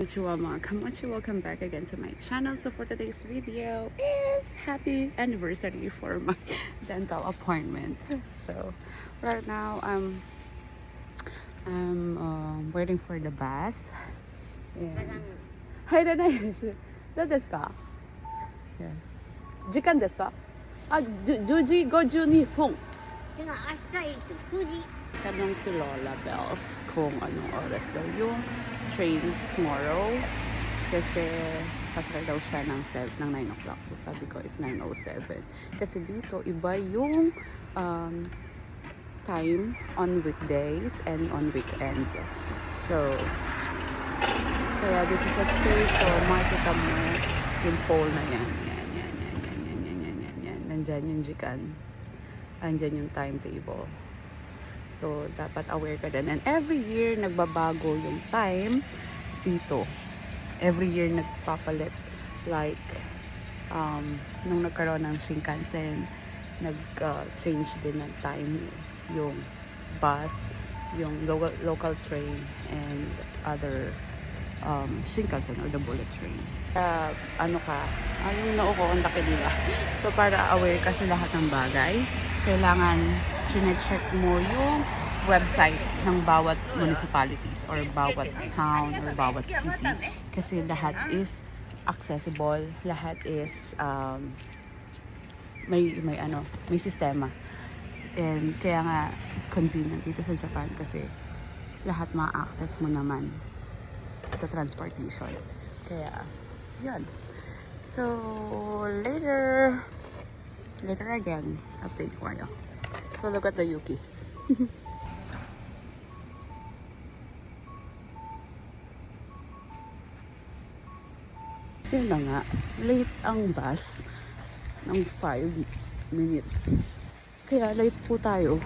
Konnichiwa mga kamochi, welcome back again to my channel. So for today's video is happy anniversary for my dental appointment. So right now I'm waiting for the bus. And hi, Danai. Do desu ka? Yeah. Jikan desu ka? Ah, Juji go Juni Pong. Tanong si Lola Bells kung anong oras daw yung train tomorrow kasi pasakay daw siya ng 9 o'clock. So sabi ko is 9:07 kasi dito iba yung time on weekdays and on weekend. So kaya dito sa stage, so makikita mo yung pole na yan. Nandyan yung jikan. Andyan yung timetable. So, dapat aware ka din. And every year, nagbabago yung time dito. Every year, nagpapalit. Like, nung nagkaroon ng Shinkansen, nag-change din ng time yung bus, yung local train, and other Shinkansen or the bullet train. Yung nauko ang laki nila. So, para aware ka sa lahat ng bagay, kailangan sinecheck mo yung website ng bawat municipalities or bawat town or bawat city kasi lahat is accessible, lahat is may sistema, and kaya nga convenient dito sa Japan kasi lahat ma-access mo naman sa transportation. Kaya yun. So later again, update ko kayo. So look at the Yuki. Yun na nga, late ang bus ng 5 minutes. Kaya late po tayo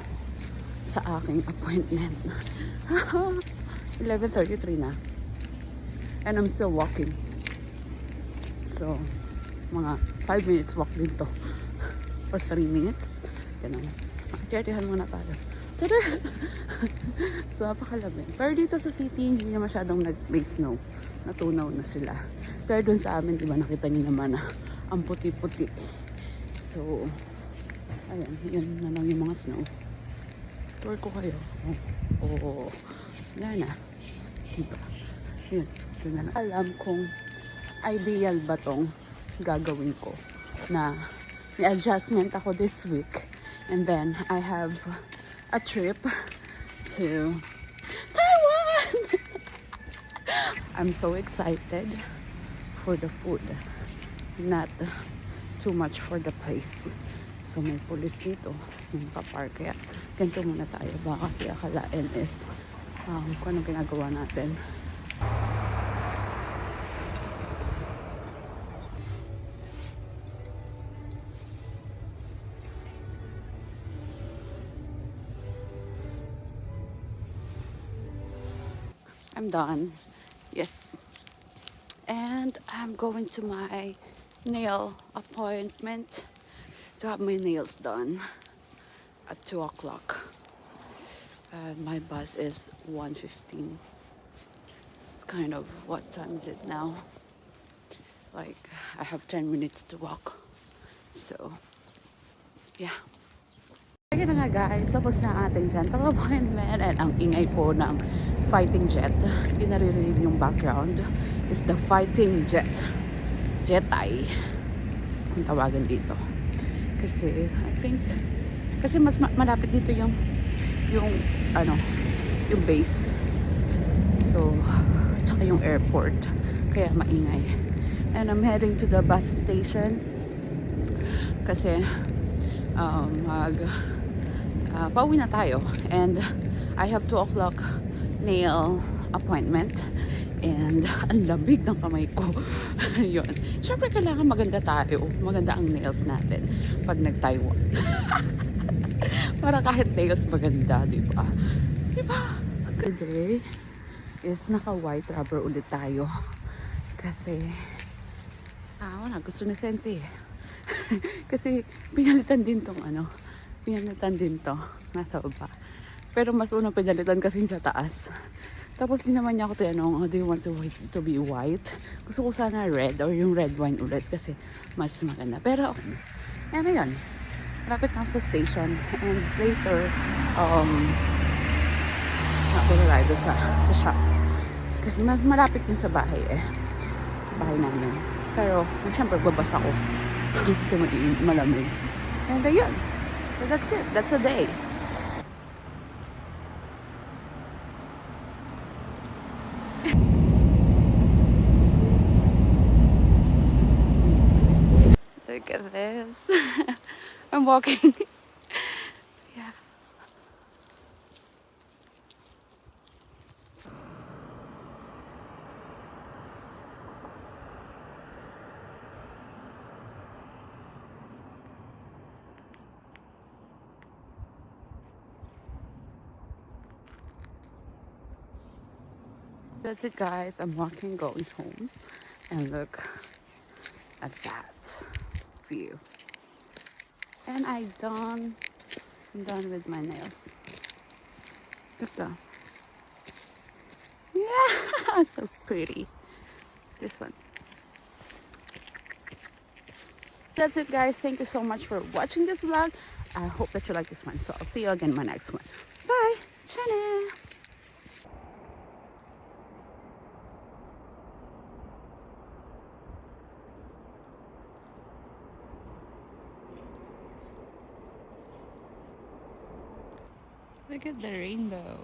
sa aking appointment. 11:33 na. And I'm still walking. So, mga 5 minutes walk din to. Or 3 minutes. Ganun. Makikirtihan muna tayo. So, napakalamig. Pero dito sa city, hindi na masyadong may snow. Natunaw na sila. Pero dun sa amin, diba, nakita niyo naman na ang puti-puti. So, ayan, yun na lang yung mga snow. Tour ko kayo. Oh, yan na. Diba? Yun, ito na lang. Alam kung ideal ba tong gagawin ko na may adjustment ako this week. And then, I have a trip to Taiwan! I'm so excited for the food. Not too much for the place. So, may police dito. Yung papark. Kaya, ganito muna tayo. Baka kasi akalain is kung anong ginagawa natin. I'm done. Yes. And I'm going to my nail appointment to have my nails done at 2 o'clock. And my bus is 1:15. It's kind of, what time is it now? Like, I have 10 minutes to walk. So, yeah. Kaya na nga guys, tapos na ating dental appointment and ang ingay po ng fighting jet. Yung naririnig yung background is the fighting jet. Jetai. Kung tawagan dito. Kasi, I think, kasi mas malapit dito yung base. So, tsaka yung airport. Kaya maingay. And I'm heading to the bus station. Kasi, pauwi na tayo. And I have 2 o'clock nail appointment. And ang lamig ng kamay ko. Yun. Siyempre kailangan maganda tayo. Maganda ang nails natin pag nag-Taiwan. Para kahit nails maganda, diba? Diba? Today is naka-white rubber ulit tayo. Kasi wala, gusto ni Sensei. Kasi pinalitan din tong pinalitan din to nasa baba. Pero mas unang pinalitan kasi sa taas. Tapos di naman niya ako tinanong, oh, do you want to be white? Gusto ko sana red or yung red wine ulit kasi mas maganda. Pero okay na. And ayun, malapit na ako sa station. And later, napunta tayo doon sa shop. Kasi mas malapit yun sa bahay eh. Sa bahay namin. Pero, syempre, babasa ko. Kasi malamig. And ayun. So that's it. That's a day. Look at this. I'm walking. Yeah. That's it, guys. I'm walking, going home. And look at that view. And I'm done with my nails. Look at that. Yeah, it's so pretty. This one. That's it, guys. Thank you so much for watching this vlog. I hope that you like this one. So I'll see you again in my next one. Bye. Chana. Look at the rainbow.